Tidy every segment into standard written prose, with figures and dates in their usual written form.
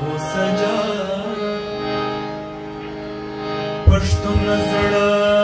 کلکو سجا پښتون زړه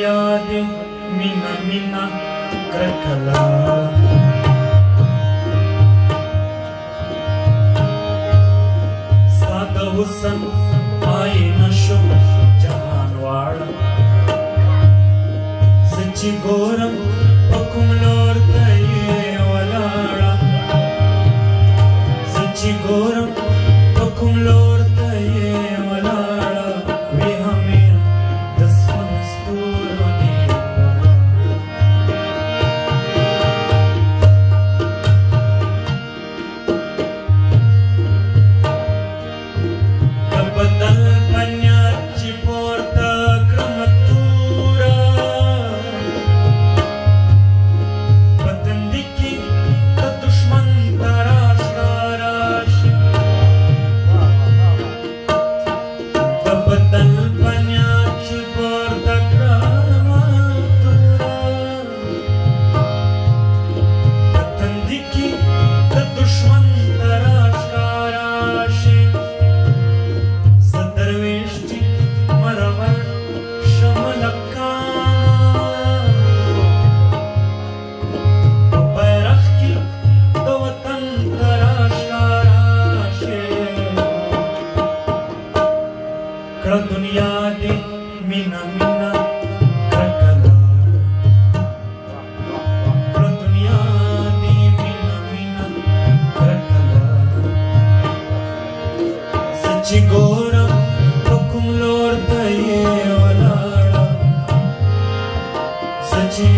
دنیا دې مینا مینا کرکلا ساده حسن آئینه شو جهان واړه سچي ګورم په کوم لور ته یې ولاړه سچي ګورم په کوم لور ته یې ولاړه وی همیر د سم ستورو دې د بدل پنیات چې پورته کړم توره په تندي کې د دښمن ته راښکاره شي د بدل پنیات چې پورته کړم توره په تندي کې د دښمن ته راښکاره شي زه درویش چې مرور شمه په بیرغ کې د وطن ته راښکاره شي کړه دنیا دې مینا مینا کرکلا کړه دنیا دې مینا مینا کرکلا سچي ګورم په کوم لور ته یې ولاړه سچي